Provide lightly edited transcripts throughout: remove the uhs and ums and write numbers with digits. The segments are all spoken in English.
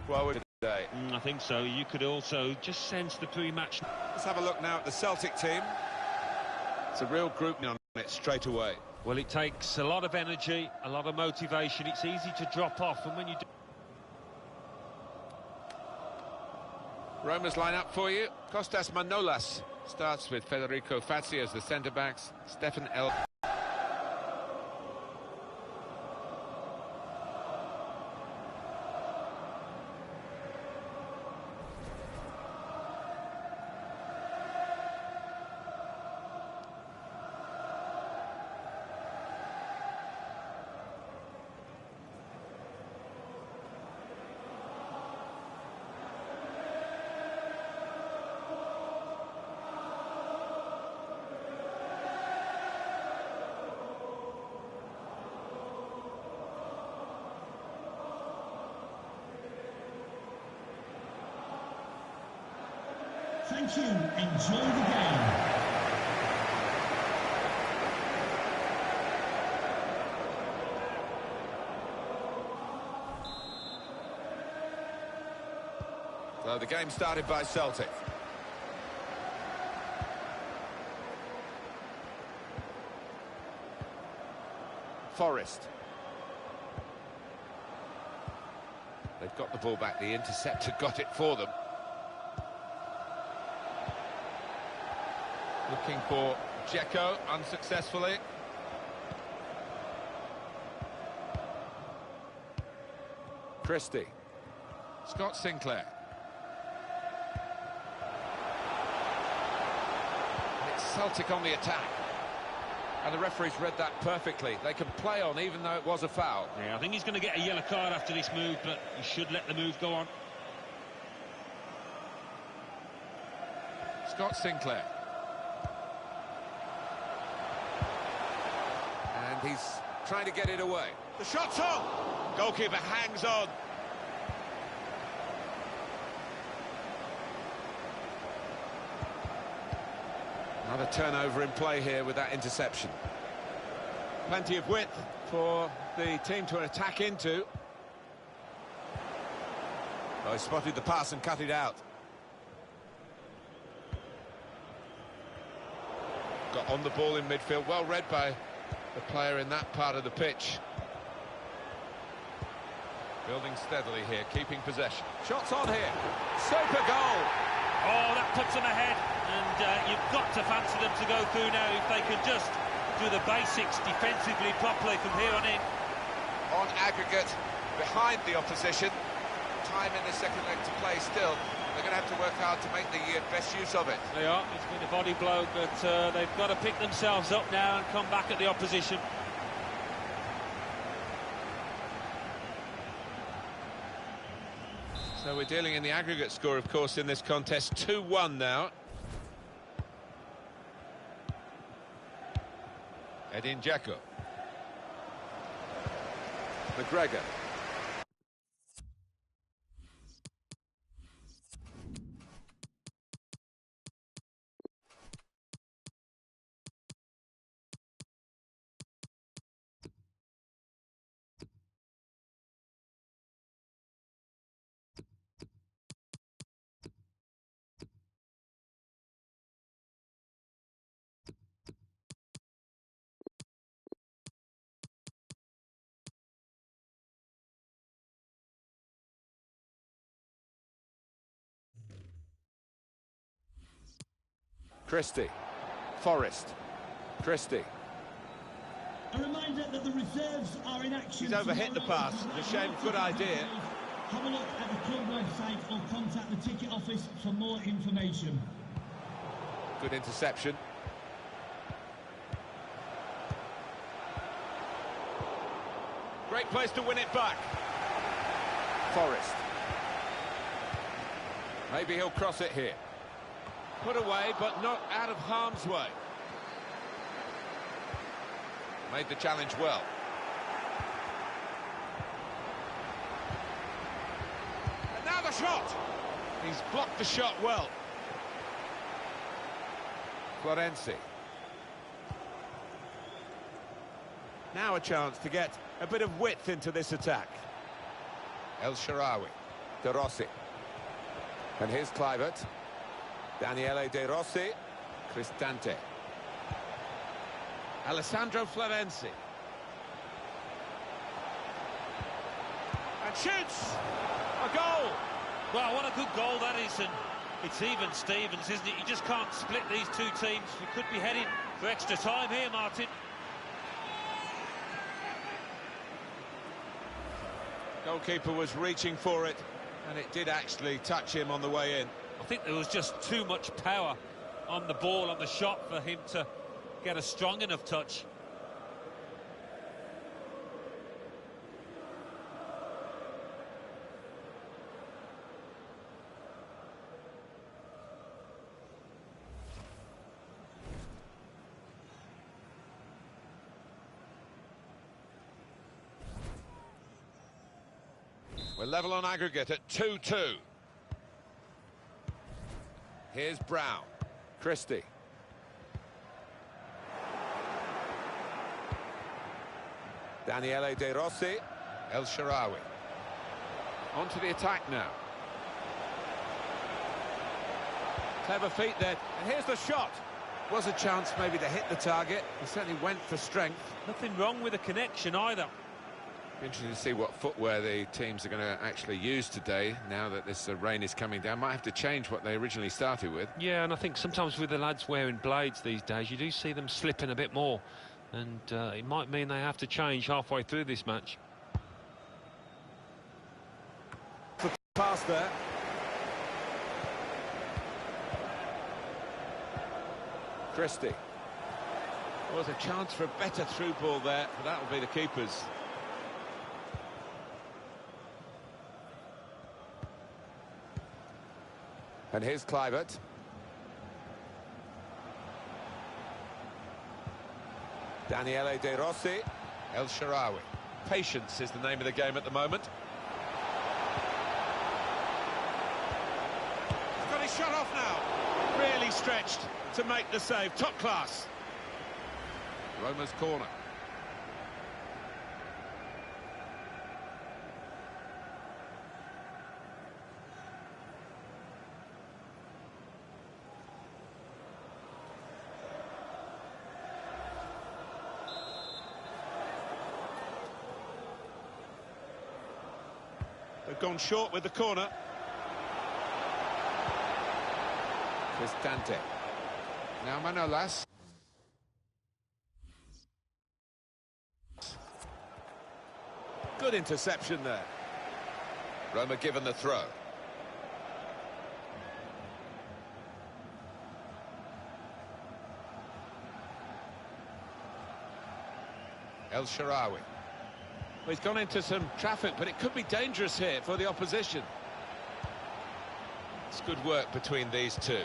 well with today. I think so. You could also just sense the pre-match. Let's have a look now at the Celtic team. It's a real grouping on it straight away. Well, it takes a lot of energy, a lot of motivation. It's easy to drop off, and when you do... Roma's line-up for you. Kostas Manolas starts with Federico Fazzi as the centre-backs. Stefan El... Thank you. Enjoy the game. So the game started by Celtic. Forrest. They've got the ball back. The interceptor got it for them. Looking for Dzeko, unsuccessfully. Christie. Scott Sinclair. And it's Celtic on the attack. And the referee's read that perfectly. They can play on even though it was a foul. Yeah, I think he's going to get a yellow card after this move, but he should let the move go on. Scott Sinclair. And he's trying to get it away. The shot's on! Goalkeeper hangs on. Another turnover in play here with that interception. Plenty of width for the team to attack into. Oh, he spotted the pass and cut it out. Got on the ball in midfield, well read by the player in that part of the pitch. Building steadily here, keeping possession. Shots on here. Super goal! Oh, that puts them ahead, and you've got to fancy them to go through now if they can just do the basics defensively properly from here on in. On aggregate, behind the opposition. Time in the second leg to play still. They're going to have to work hard to make the best use of it. They are. It's been a body blow, but they've got to pick themselves up now and come back at the opposition. So we're dealing in the aggregate score, of course, in this contest. 2-1 now. Edin Dzeko. McGregor. Christie. Forrest. Christie. A reminder that the reserves are in action. He's overhit the pass. It's a shame, good idea. Have a look at the club website or contact the ticket office for more information. Good interception. Great place to win it back. Forrest. Maybe he'll cross it here. Put away, but not out of harm's way. Made the challenge well. And now the shot! He's blocked the shot well. Florenzi. Now a chance to get a bit of width into this attack. El Shaarawy. De Rossi. And here's Kluivert. Daniele De Rossi. Cristante. Alessandro Florenzi. And shoots! A goal! Well, what a good goal that is, and it's even Stevens, isn't it? You just can't split these two teams. We could be heading for extra time here, Martin. Goalkeeper was reaching for it, and it did actually touch him on the way in. I think there was just too much power on the ball, on the shot, for him to get a strong enough touch. We're level on aggregate at 2-2. Here's Brown. Christie. Daniele De Rossi. El Shaarawy. On to the attack now. Clever feet there. And here's the shot. Was a chance maybe to hit the target. He certainly went for strength. Nothing wrong with the connection either. Interesting to see what footwear the teams are going to actually use today, now that this rain is coming down. Might have to change what they originally started with. Yeah, and I think sometimes with the lads wearing blades these days, you do see them slipping a bit more. And it might mean they have to change halfway through this match. Pass there. Christie. Was a chance for a better through ball there, but that will be the keeper's. And here's Kluivert. Daniele De Rossi. El Shaarawy. Patience is the name of the game at the moment. He's got his shot off now. Really stretched to make the save. Top class. Roma's corner. They've gone short with the corner. Cristante. Now Manolas. Good interception there. Roma given the throw. El Shaarawy. Well, he's gone into some traffic, but it could be dangerous here for the opposition. It's good work between these two.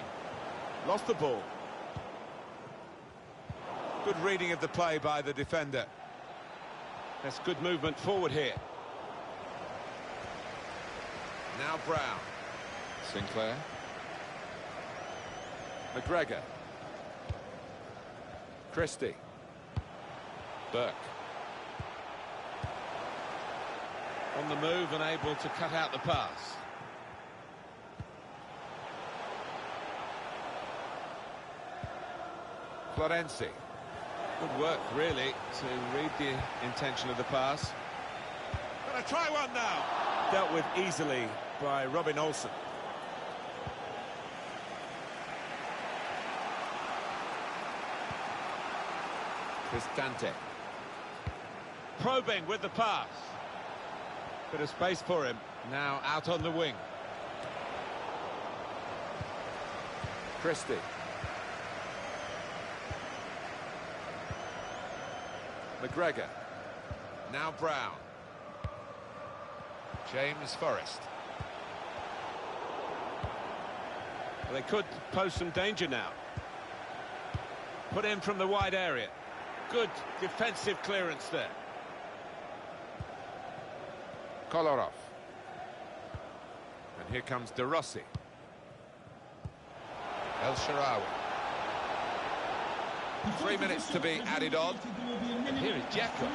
Lost the ball. Good reading of the play by the defender. That's good movement forward here. Now Brown. Sinclair. McGregor. Christie. Burke. On the move and able to cut out the pass. Florenzi. Good work, really, to read the intention of the pass. Gonna try one now. Dealt with easily by Robin Olsen. Cristante. Probing with the pass. Bit of space for him. Now out on the wing. Christie. McGregor. Now Brown. James Forrest. Well, they could pose some danger now. Put in from the wide area. Good defensive clearance there. Kolarov. And here comes De Rossi. El Shaarawy. 3 minutes to be added on. And here is Dzeko.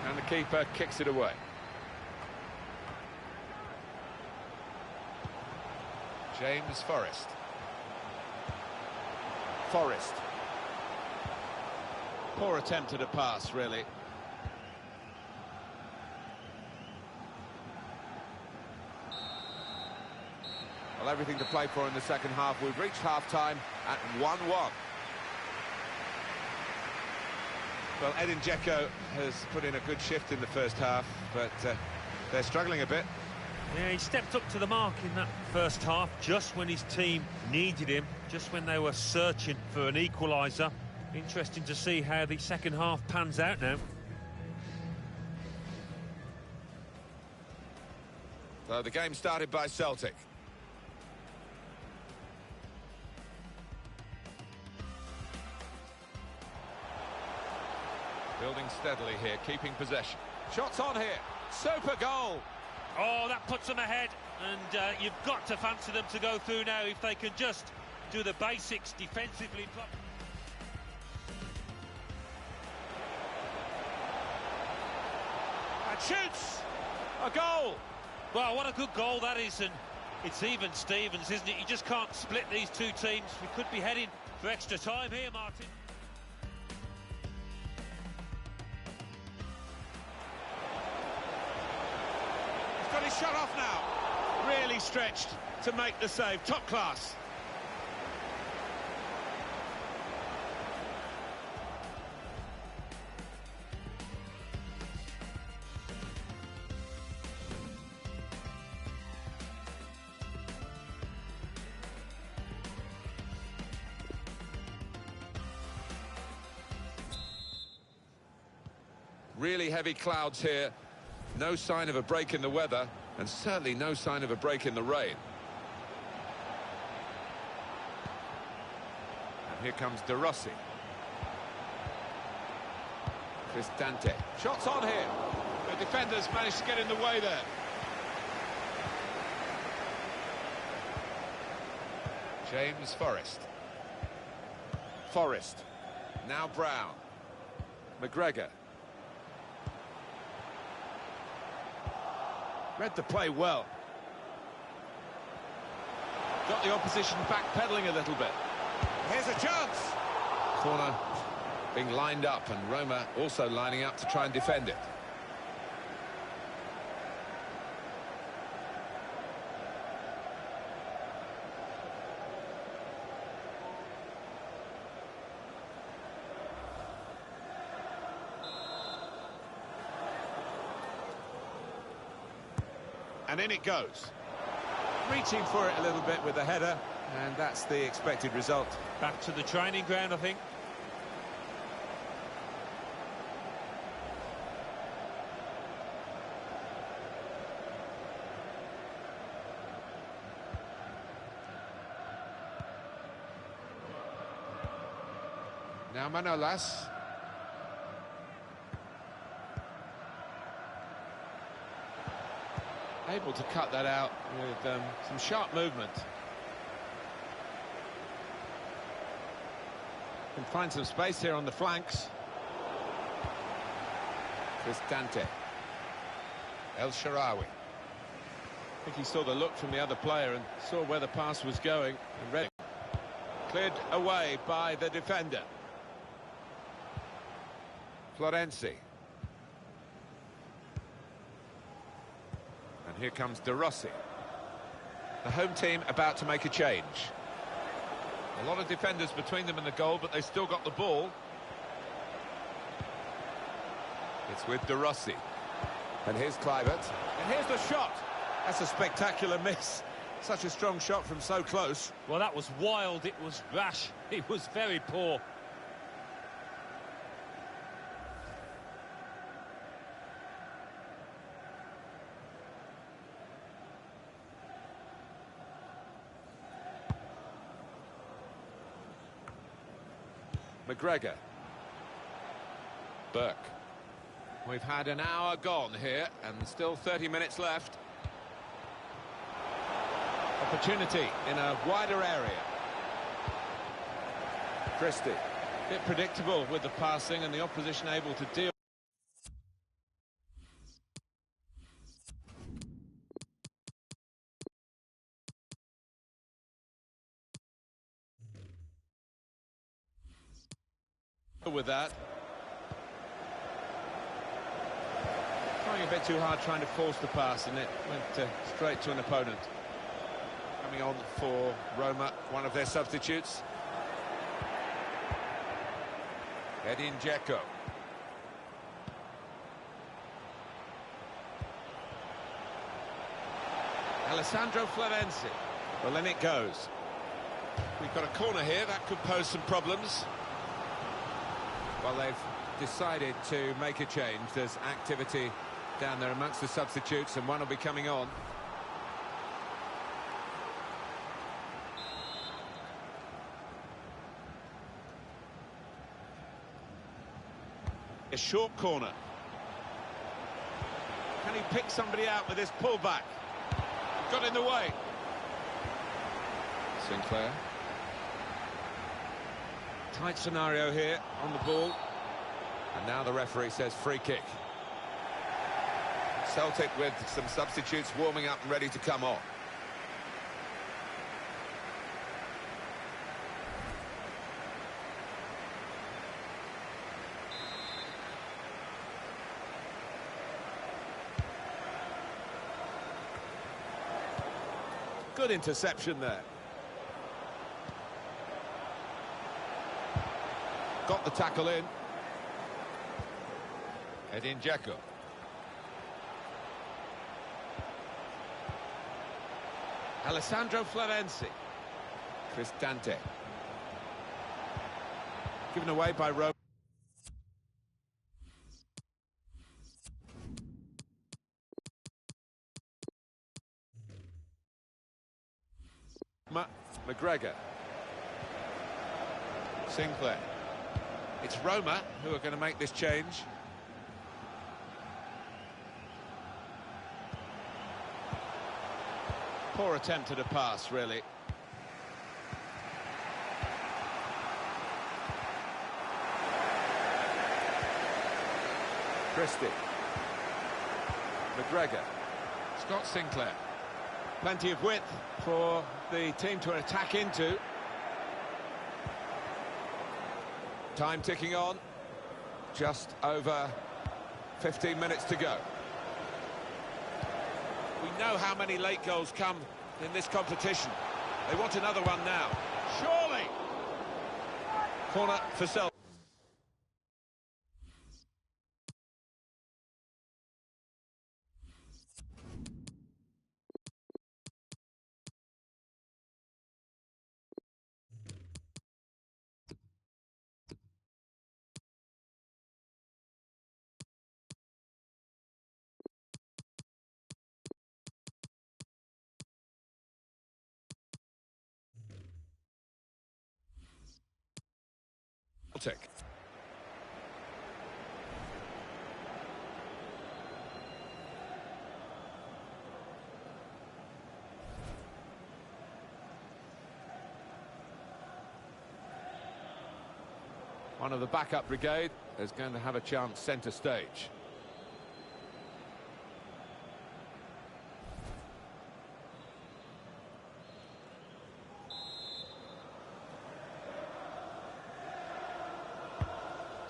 And the keeper kicks it away. James Forrest. Forrest. Poor attempt at a pass, really. Well, everything to play for in the second half. We've reached half-time at 1-1. Well, Edin Dzeko has put in a good shift in the first half, but they're struggling a bit. Yeah, he stepped up to the mark in that first half, just when his team needed him, just when they were searching for an equaliser. Interesting to see how the second half pans out now. So the game started by Celtic. Building steadily here, keeping possession. Shots on here. Super goal. Oh, that puts them ahead, and you've got to fancy them to go through now if they can just do the basics defensively. And shoots! A goal! Well, what a good goal that is, and it's even Stevens, isn't it? You just can't split these two teams. We could be heading for extra time here, Martin. Got his shot off now. Really stretched to make the save. Top class. Really heavy clouds here. No sign of a break in the weather, and certainly no sign of a break in the rain. And here comes De Rossi. Cristante. Shots on here. The defenders managed to get in the way there. James Forrest. Forrest. Now Brown. McGregor. Read the play well. Got the opposition backpedaling a little bit. Here's a chance. Corner being lined up, and Roma also lining up to try and defend it. And in it goes. Reaching for it a little bit with the header, and that's the expected result. Back to the training ground, I think. Now Manolas. Able to cut that out with some sharp movement. Can find some space here on the flanks. Cristante. El Shaarawy. I think he saw the look from the other player and saw where the pass was going and read it. Cleared away by the defender. Florenzi. And here comes De Rossi. The home team about to make a change. A lot of defenders between them and the goal, but they still got the ball. It's with De Rossi. And here's Kluivert. And here's the shot. That's a spectacular miss. Such a strong shot from so close. Well, that was wild. It was rash. It was very poor. McGregor. Burke. We've had an hour gone here and still 30 minutes left. Opportunity in a wider area. Christie. Bit predictable with the passing and the opposition able to deal. with that. Trying a bit too hard, trying to force the pass, and it went straight to an opponent. Coming on for Roma, one of their substitutes. Edin Dzeko. Alessandro Florenzi. Well, then it goes. We've got a corner here, that could pose some problems. Well, they've decided to make a change. There's activity down there amongst the substitutes, and one will be coming on. A short corner. Can he pick somebody out with this pullback? Got in the way. Sinclair. Tight scenario here on the ball. And now the referee says free kick. Celtic with some substitutes warming up and ready to come on. Good interception there. Got the tackle in. Edin Dzeko. Alessandro Florenzi. Cristante. Given away by Roma. McGregor. Sinclair. It's Roma who are going to make this change. Poor attempt at a pass, really. Christie. McGregor. Scott Sinclair. Plenty of width for the team to attack into. Time ticking on. Just over 15 minutes to go. We know how many late goals come in this competition. They want another one now. Surely! Corner for Celtic. Celtic. One of the backup brigade is going to have a chance centre stage.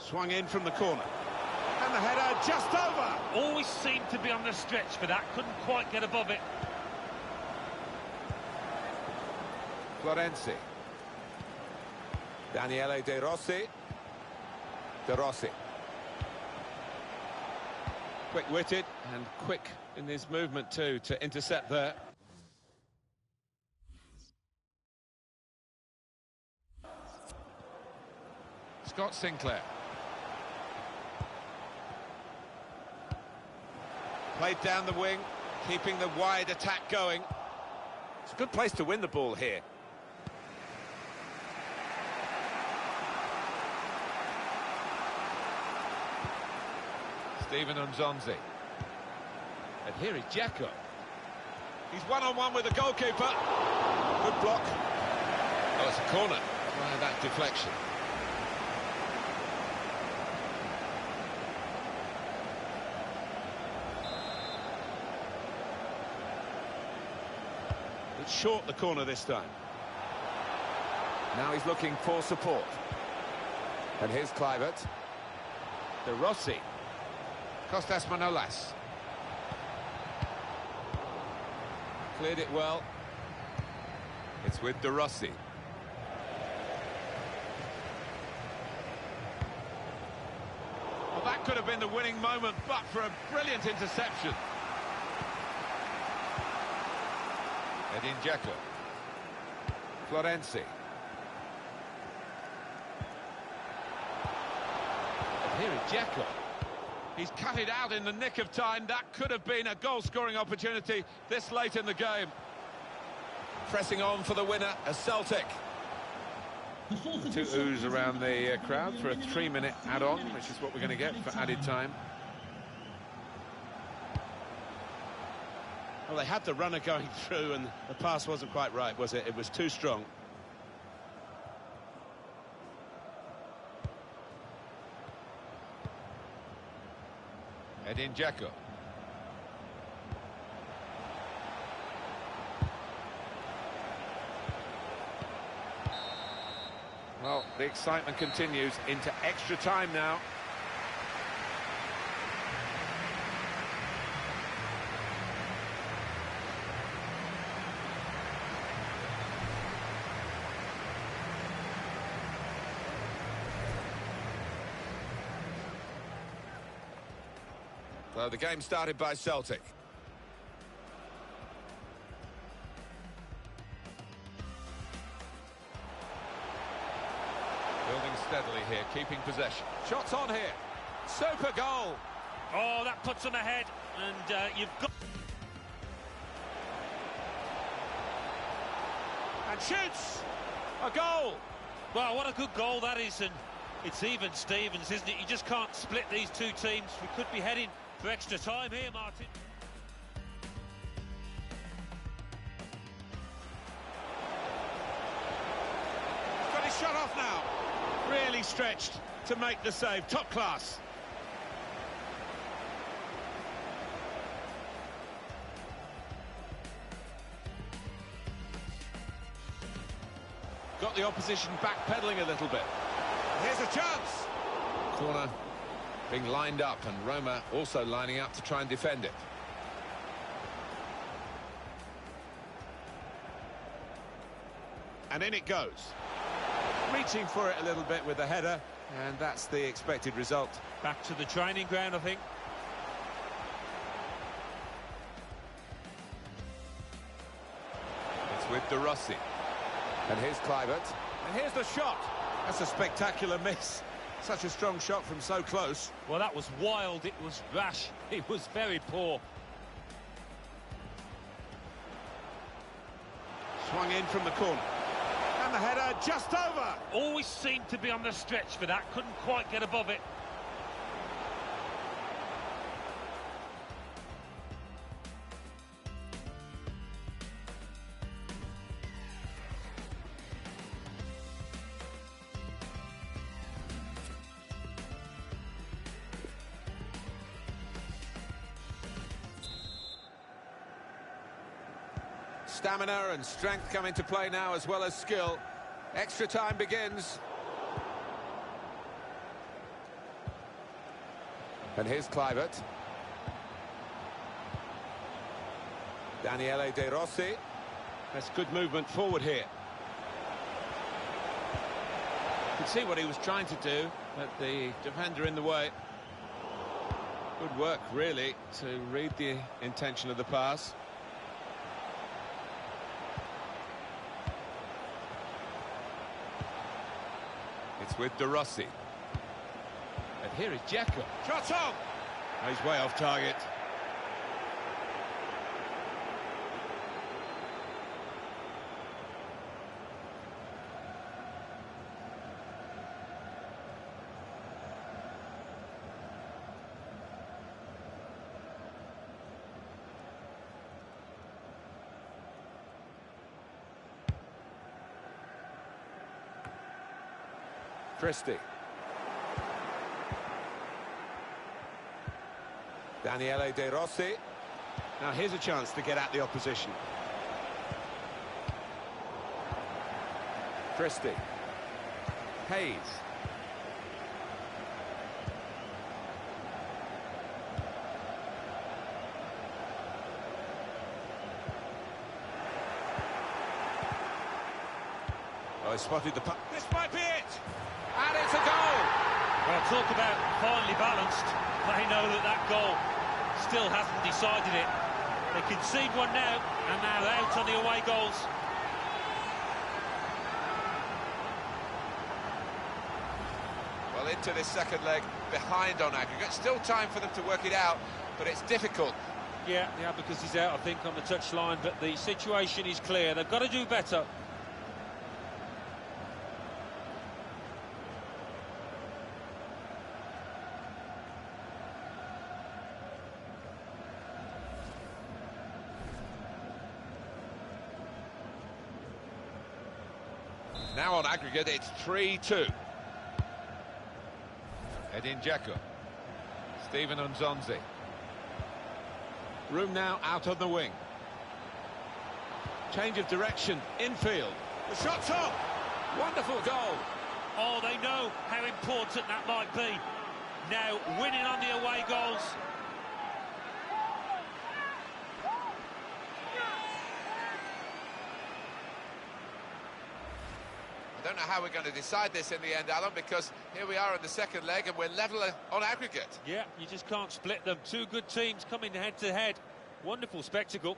Swung in from the corner. And the header just over. Always seemed to be on the stretch for that. Couldn't quite get above it. Florenzi. Daniele De Rossi. De Rossi. Quick-witted and quick in his movement too to intercept there. Scott Sinclair. Played down the wing, keeping the wide attack going. It's a good place to win the ball here. Steven Nzonzi. And here is Dzeko. He's one-on-one with the goalkeeper. Good block. Oh, it's a corner. By that deflection. It's short, the corner this time. Now he's looking for support. And here's Kluivert. De Rossi. Costas Manolas. Cleared it well. It's with De Rossi. Well, that could have been the winning moment, but for a brilliant interception. Edin Dzeko. Florenzi. And here is Dzeko. He's cut it out in the nick of time. That could have been a goal-scoring opportunity this late in the game. Pressing on for the winner, a Celtic. Two oohs around the crowd for a 3-minute add-on, which is what we're going to get for added time. Well, they had the runner going through and the pass wasn't quite right, was it? It was too strong. Edin Dzeko. Well, the excitement continues into extra time now. So the game started by Celtic. Building steadily here, keeping possession. Shots on here. Super goal. Oh, that puts them ahead, and you've got... And shoots! A goal! Well, what a good goal that is, and it's even Stevens, isn't it? You just can't split these two teams. We could be heading for extra time here, Martin. He's got his shot off now. Really stretched to make the save. Top class. Got the opposition backpedaling a little bit. Here's a chance. Corner being lined up, and Roma also lining up to try and defend it. And in it goes. Reaching for it a little bit with the header, and that's the expected result. Back to the training ground, I think. It's with De Rossi. And here's Kluivert. And here's the shot. That's a spectacular miss. Such a strong shot from so close. Well, that was wild, it was rash, it was very poor. Swung in from the corner. And the header just over. Always seemed to be on the stretch for that, couldn't quite get above it. Stamina and strength come into play now, as well as skill. Extra time begins. And here's Kluivert. Daniele De Rossi. That's good movement forward here. You can see what he was trying to do, but the defender in the way. Good work, really, to read the intention of the pass. It's with De Rossi. And here is Dzeko. Shot on! He's way off target. Christie. Daniele De Rossi. Now here's a chance to get at the opposition. Christie. Hayes. Oh, he spotted the puck. This might be it! And it's a goal! Well, talk about finely balanced. They know that that goal still hasn't decided it. They concede one now, and now out on the away goals. Well, into this second leg, behind on aggregate. Still time for them to work it out, but it's difficult. Yeah, because he's out, I think, on the touchline, but the situation is clear. They've got to do better. Now on aggregate, it's 3-2. Edin Dzeko. Steven Nzonzi. Room now out on the wing. Change of direction, infield. The shot's up! Wonderful goal! Oh, they know how important that might be. Now winning on the away goals. I don't know how we're going to decide this in the end, Alan, because here we are in the second leg and we're level on aggregate. Yeah, you just can't split them. Two good teams coming head-to-head. Wonderful spectacle.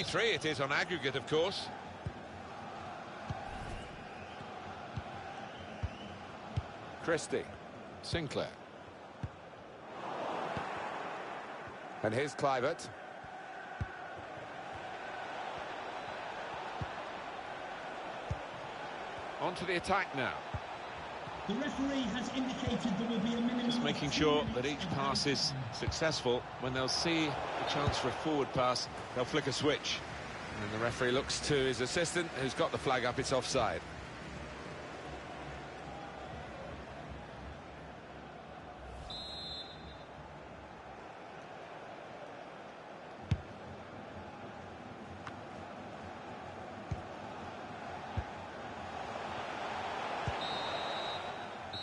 Three it is on aggregate, of course. Christie. Sinclair. And here's Clivert. On to the attack now. The referee has indicated there will be a minimum. Just making sure that each pass is successful. When they'll see a chance for a forward pass, they'll flick a switch. And then the referee looks to his assistant, who's got the flag up. It's offside.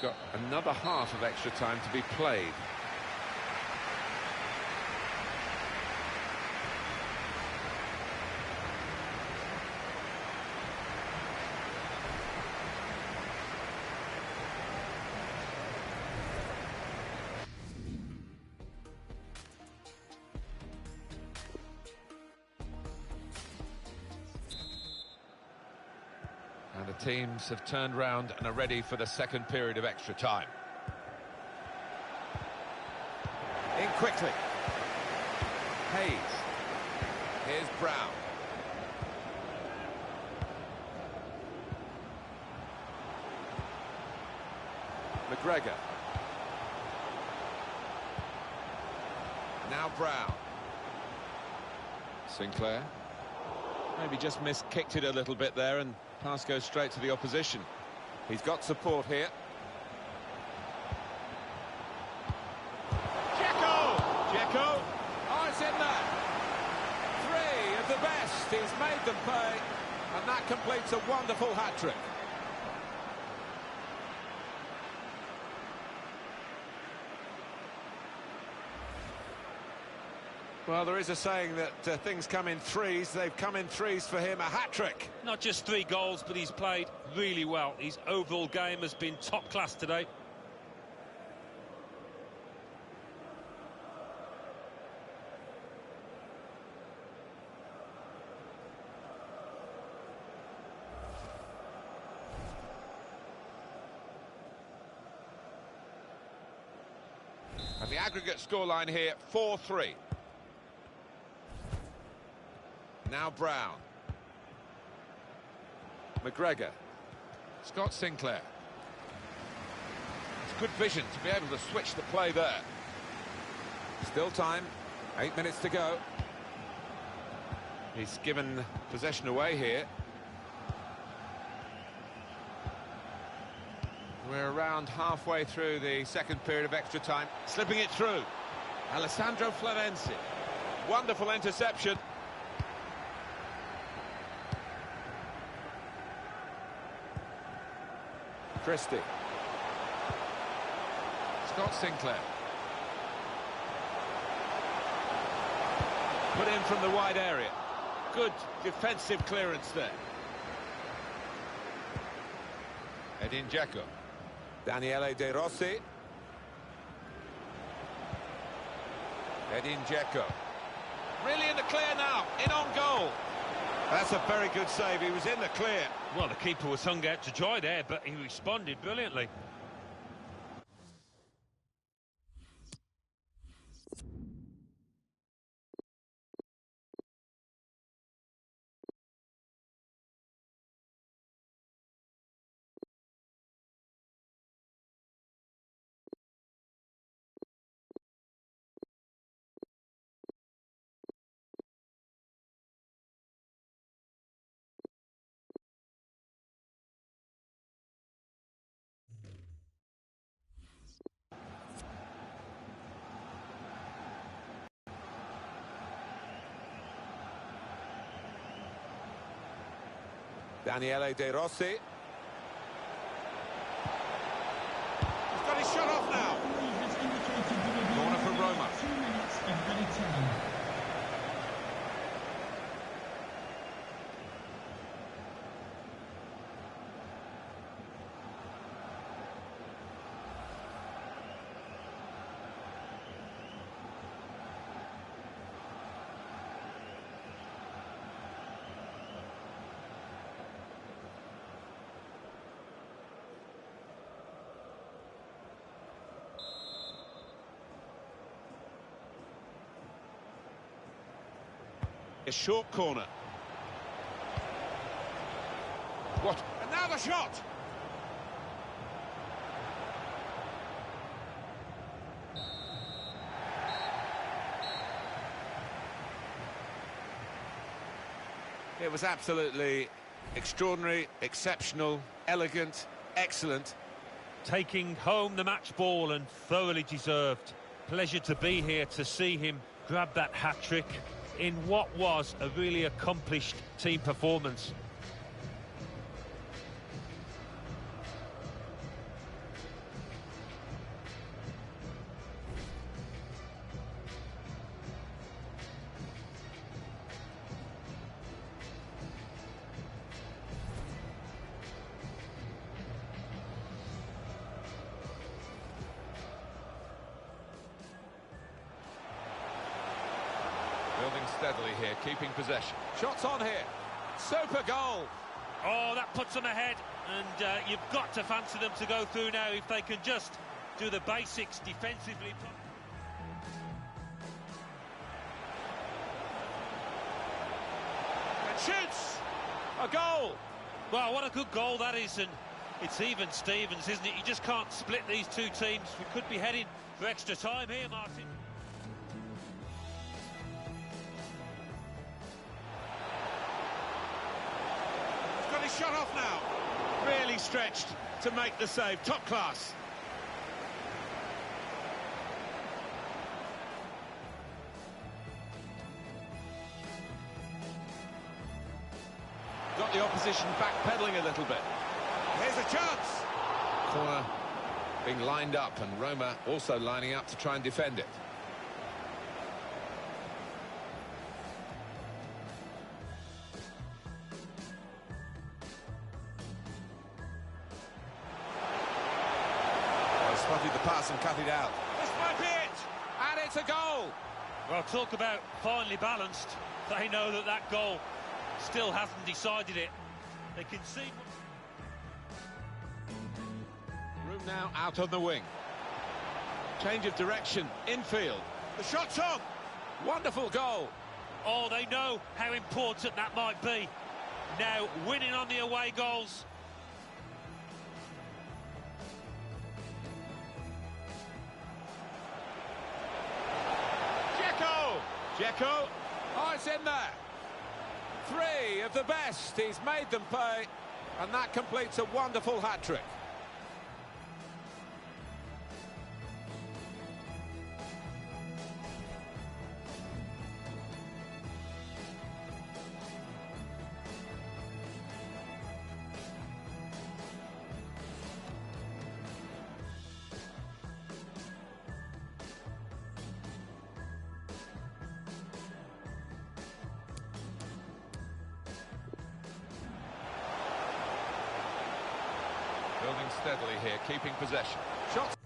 Got another half of extra time to be played. And the teams have turned round and are ready for the second period of extra time. In quickly. Hayes. Here's Brown. McGregor. Now Brown. Sinclair. Maybe just kicked it a little bit there, and pass goes straight to the opposition. He's got support here. Dzeko! Oh, it's in there! Three of the best. He's made them pay, and that completes a wonderful hat-trick. Well, there is a saying that things come in threes. They've come in threes for him, a hat-trick. Not just 3 goals, but he's played really well. His overall game has been top class today. And the aggregate scoreline here, 4-3. Now Brown. McGregor. Scott Sinclair. It's good vision to be able to switch the play there. Still time. 8 minutes to go. He's given possession away here. We're around halfway through the second period of extra time. Slipping it through. Alessandro Florenzi. Wonderful interception. Christie. Scott Sinclair. Put in from the wide area. Good defensive clearance there. Edin Dzeko. Daniele De Rossi. Edin Dzeko. Really in the clear now, in on goal. That's a very good save, he was in the clear. Well, the keeper was hung out to dry there, but he responded brilliantly. Daniele De Rossi. He's got his shot off now. Corner for Roma. 2 minutes of added time. A short corner. What? And now the shot! It was absolutely extraordinary, exceptional, elegant, excellent. Taking home the match ball and thoroughly deserved. Pleasure to be here to see him grab that hat-trick in what was a really accomplished team performance. Building steadily here, keeping possession. Shots on here. Super goal. Oh, that puts them ahead, and you've got to fancy them to go through now if they can just do the basics defensively. And shoots! A goal! Well, what a good goal that is, and it's even Stevens, isn't it? You just can't split these two teams. We could be heading for extra time here, Martin. Got his shot off now. Really stretched to make the save. Top class. Got the opposition backpedaling a little bit. Here's a chance. Corner being lined up, and Roma also lining up to try and defend it. Spotted the pass and cut it out. This might be it, and it's a goal. Well, talk about finely balanced. They know that that goal still hasn't decided it. They can see. Room now out on the wing. Change of direction, infield. The shot's on. Wonderful goal. Oh, they know how important that might be. Now, winning on the away goals. Dzeko. Oh, it's in there. 3 of the best. He's made them pay. And that completes a wonderful hat-trick. Building steadily here, keeping possession. Shot.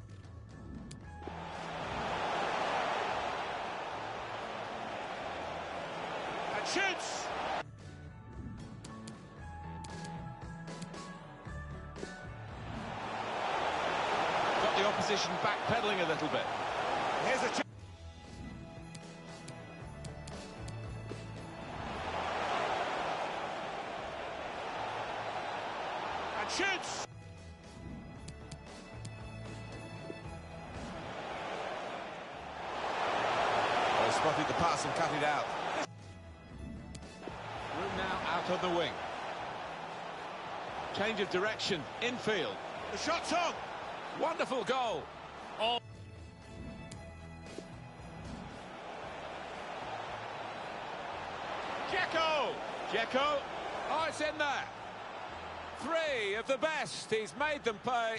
And shoots! Got the opposition backpedaling a little bit. Here's a chance. And shoots! Spotted the pass and cut it out. Room now out on the wing. Change of direction, infield. The shot's on! Wonderful goal! Oh. Dzeko! Oh, it's in there! 3 of the best. He's made them pay.